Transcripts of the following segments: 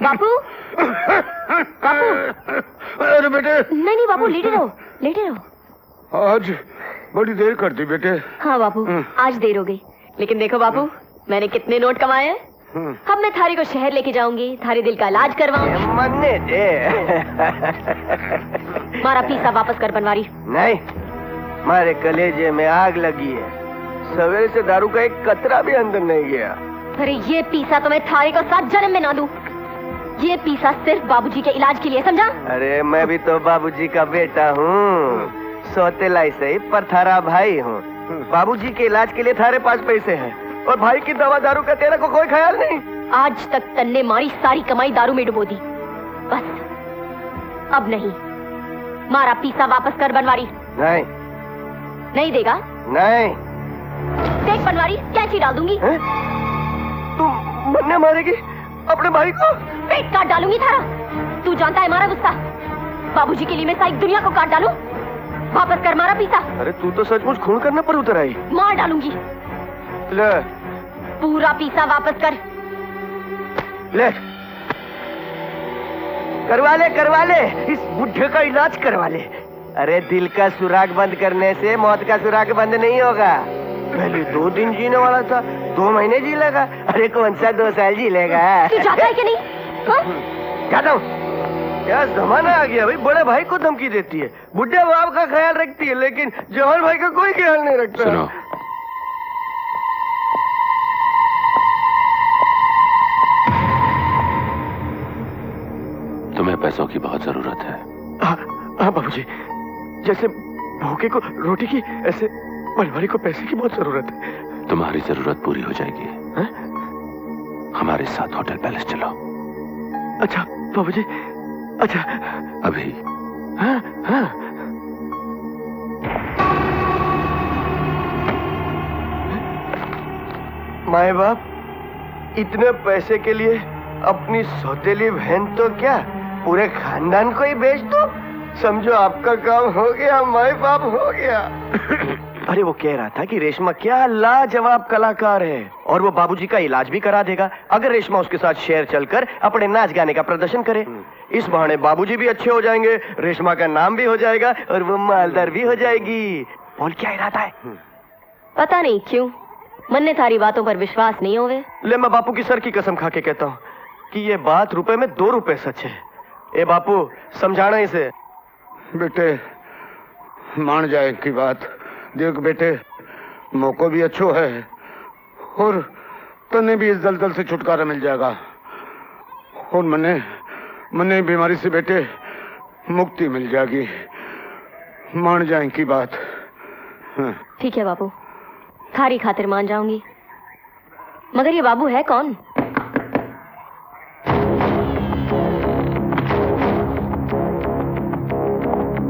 बापू बापू। अरे बेटे। नहीं बापू, लेटे रहो लेटे रहो। आज बड़ी देर कर दी बेटे। हाँ बापू, आज देर हो गई, लेकिन देखो बापू, मैंने कितने नोट कमाए हैं। अब मैं थारी को शहर लेके जाऊंगी, थारी दिल का इलाज करवाऊंगी। मन्ने दे। मारा पीसा वापस कर बनवारी। नहीं, मारे कलेजे में आग लगी है। सवेरे से दारू का एक कतरा भी अंदर नहीं गया। अरे ये पीसा तो मैं थारी को 7 जन्म में ना दूं। ये पीसा सिर्फ बाबूजी के इलाज के लिए, समझा? अरे मैं भी तो बाबूजी का बेटा हूँ, सौतेला ही सही पर थारा भाई हूँ। बाबूजी के इलाज के लिए थारे पास पैसे हैं और भाई की दवा दारू का तेरे को कोई ख्याल नहीं। आज तक तन्ने मारी सारी कमाई दारू में डुबो दी, बस अब नहीं। मारा पीसा वापस कर बनवारी। नहीं नहीं देगा? नहीं। देख बनवारी, कैंची डाल दूंगी। तुम मन्ने मारेगी अपने भाई को? पेट काट डालूंगी थारा। तू जानता है हमारा गुस्सा। बाबूजी के लिए मैं सारी दुनिया को काट डालूं। वापस कर मारा पीसा। अरे तू तो सचमुच खून करने पर उतर आई। मार डालूंगी। ले पूरा पीसा वापस कर। ले करवा ले इस बुढ़े का इलाज करवा ले। अरे दिल का सुराग बंद करने से मौत का सुराग बंद नहीं होगा। पहले 2 दिन जीने वाला था, 2 महीने जी लेगा। अरे कौन सा 2 साल जी लेगा। तू जाता है कि नहीं? जाता हूँ। क्या जमाना आ गया भाई, बड़े भाई को धमकी देती है, बुढ़े बाप का ख्याल रखती है, लेकिन जवान भाई का कोई ख्याल नहीं रखता। सुनो, तुम्हें पैसों की बहुत जरूरत है। हाँ बाबूजी, जैसे भूखे को रोटी की, ऐसे परिवार को पैसे की बहुत जरूरत है। तुम्हारी जरूरत पूरी हो जाएगी। हा? हमारे साथ होटल पैलेस चलो। अच्छा बाबूजी, अच्छा अभी। हाँ हाँ। माए बाप इतने पैसे के लिए अपनी सौतेली बहन तो क्या पूरे खानदान को ही बेच दो। समझो आपका काम हो गया, माए बाप हो गया। अरे वो कह रहा था कि रेशमा क्या लाजवाब कलाकार है और वो बाबूजी का इलाज भी करा देगा अगर रेशमा उसके साथ शहर चलकर अपने नाच गाने का प्रदर्शन करे। इस बहाने बाबूजी भी अच्छे हो जाएंगे, रेशमा का नाम भी हो जाएगा और वो मालदार भी हो जाएगी। बोल क्या इरादा है? पता नहीं क्यों मन्ने थारी बातों पर विश्वास नहीं होवे। ले मैं बापू की सर की कसम खा के कहता हूँ कि ये बात रुपए में 2 रुपए सच है। ए बापू समझाना इसे। बेटे मान जाए की बात। देख बेटे, मौका भी अच्छो है और तने भी इस दलदल से छुटकारा मिल जाएगा और मने बीमारी से बेटे मुक्ति मिल जाएगी। मान जाए की बात। ठीक है बाबू, थारी खातिर मान जाऊंगी, मगर ये बाबू है कौन?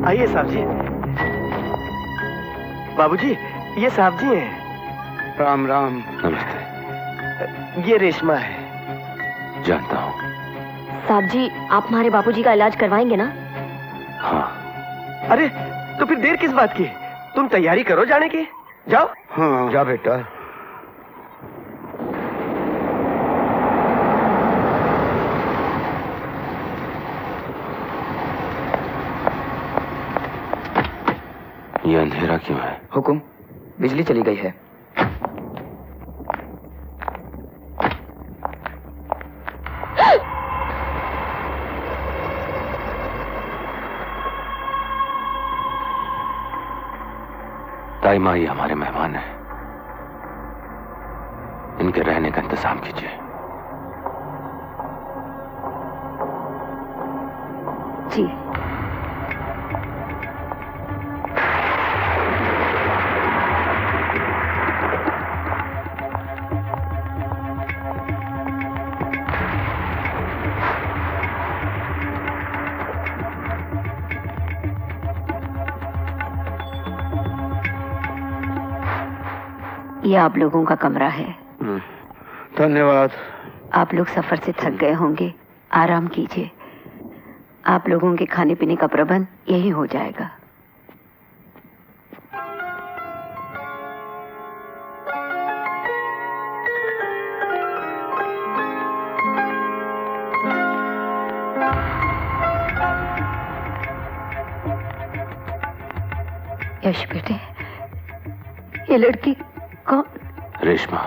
आइए साहब जी। बाबूजी ये साहब जी हैं। राम राम। नमस्ते। ये रेशमा है। जानता हूँ। साहब जी आप हमारे बापूजी का इलाज करवाएंगे ना? हाँ। अरे तो फिर देर किस बात की, तुम तैयारी करो जाने की, जाओ। हाँ जा बेटा। ये अंधेरा क्यों है? हुकुम, बिजली चली गई है। ताई माँ ये हमारे मेहमान हैं, इनके रहने का इंतजाम कीजिए। जी। ये आप लोगों का कमरा है। धन्यवाद। आप लोग सफर से थक गए होंगे, आराम कीजिए। आप लोगों के खाने पीने का प्रबंध यही हो जाएगा। यश बेटे, ये लड़की कौन? रेशमा,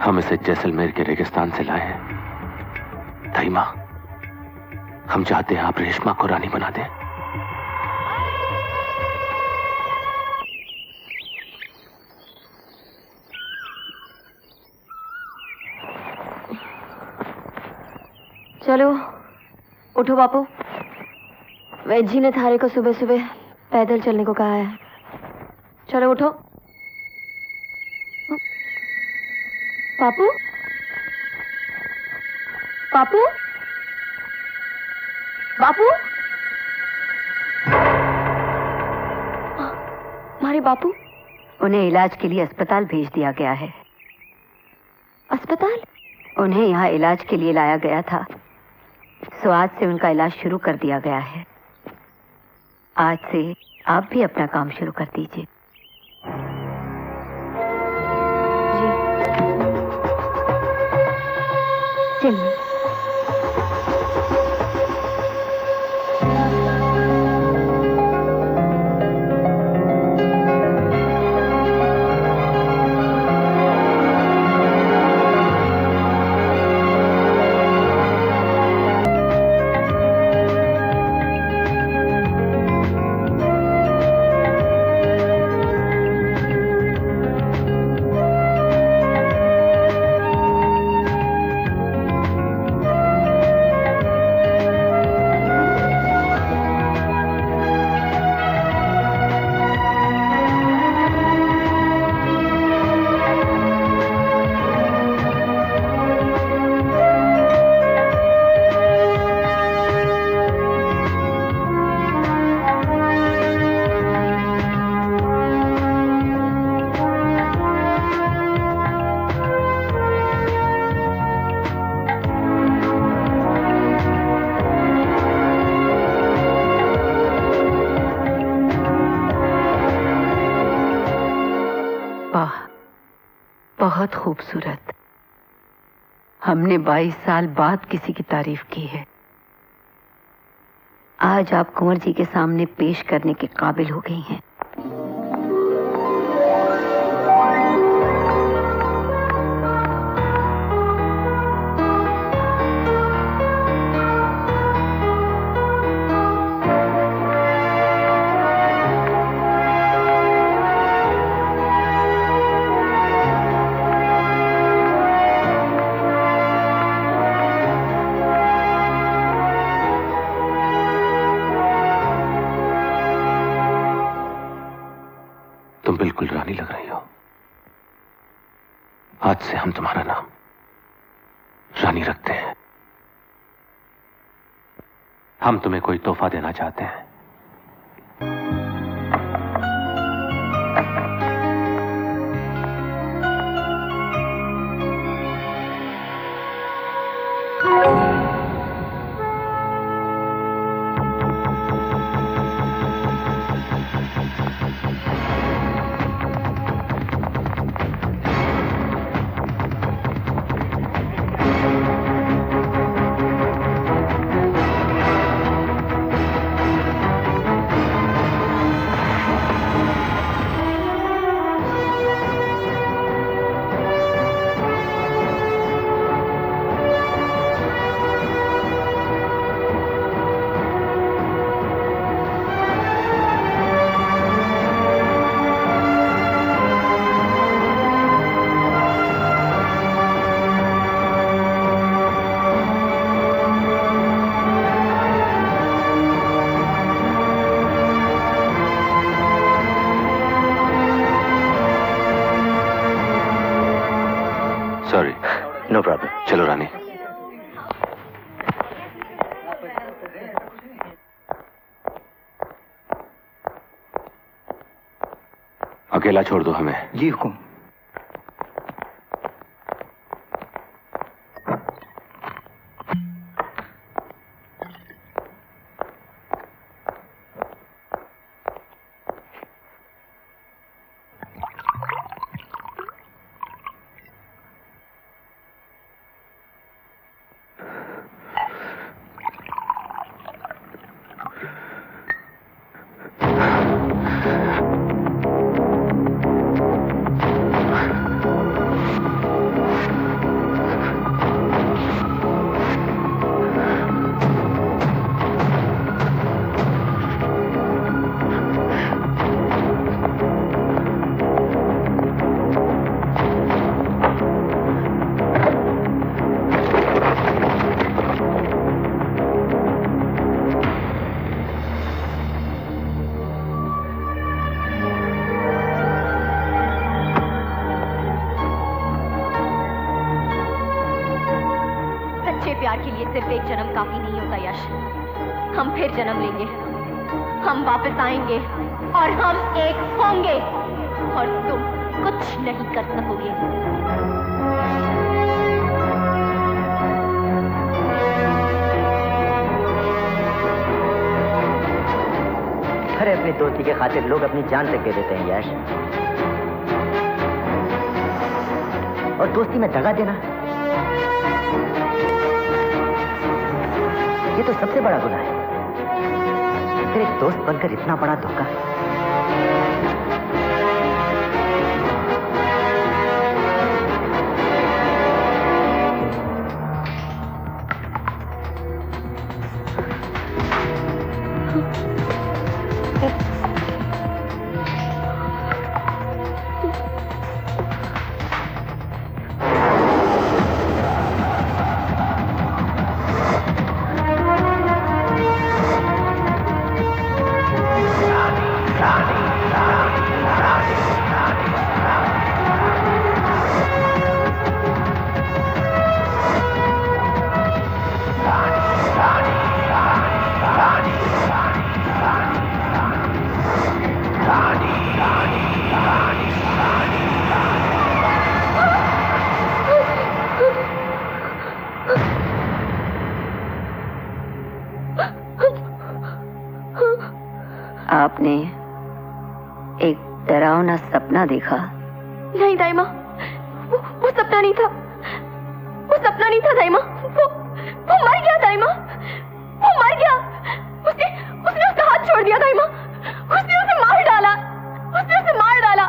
हम इसे जैसलमेर के रेगिस्तान से लाए हैं। दाई माँ, हम चाहते हैं आप रेशमा को रानी बना दें। चलो उठो बापू, वैद जी ने थारे को सुबह सुबह पैदल चलने को कहा है। चलो उठो। बापू, बापू, बापू, हमारे बापू। उन्हें इलाज के लिए अस्पताल भेज दिया गया है। अस्पताल? उन्हें यहाँ इलाज के लिए लाया गया था, सो आज से उनका इलाज शुरू कर दिया गया है। आज से आप भी अपना काम शुरू कर दीजिए। जी चलिए। बहुत खूबसूरत। हमने 22 साल बाद किसी की तारीफ की है। आज आप कुंवर जी के सामने पेश करने के काबिल हो गई हैं। तुम बिल्कुल रानी लग रही हो। आज से हम तुम्हारा नाम रानी रखते हैं। हम तुम्हें कोई तोहफा देना चाहते हैं। सॉरी। No problem. चलो रानी। अकेला छोड़ दो हमें। जी हुकुम। प्यार के लिए सिर्फ एक जन्म काफी नहीं होता यश। हम फिर जन्म लेंगे, हम वापस आएंगे और हम एक होंगे और तुम कुछ नहीं कर सकोगे। अरे अपनी दोस्ती के खातिर लोग अपनी जान तक दे देते हैं यश, और दोस्ती में दगा देना ये तो सबसे बड़ा गुनाह है। फिर एक दोस्त बनकर इतना बड़ा धोखा। आपने एक डरावना सपना देखा? नहीं दाई माँ, वो सपना नहीं था, वो सपना नहीं था दाई माँ। वो मर गया दाई माँ, वो मर गया। उसने उसका हाथ छोड़ दिया दाई माँ। उसने उसे मार डाला, उसने उसे मार डाला,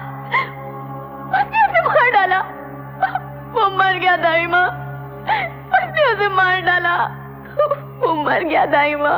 उसने उसे मार डाला। वो मर गया दाई माँ, उसने उसे मार डाला। वो मर गया दाई माँ।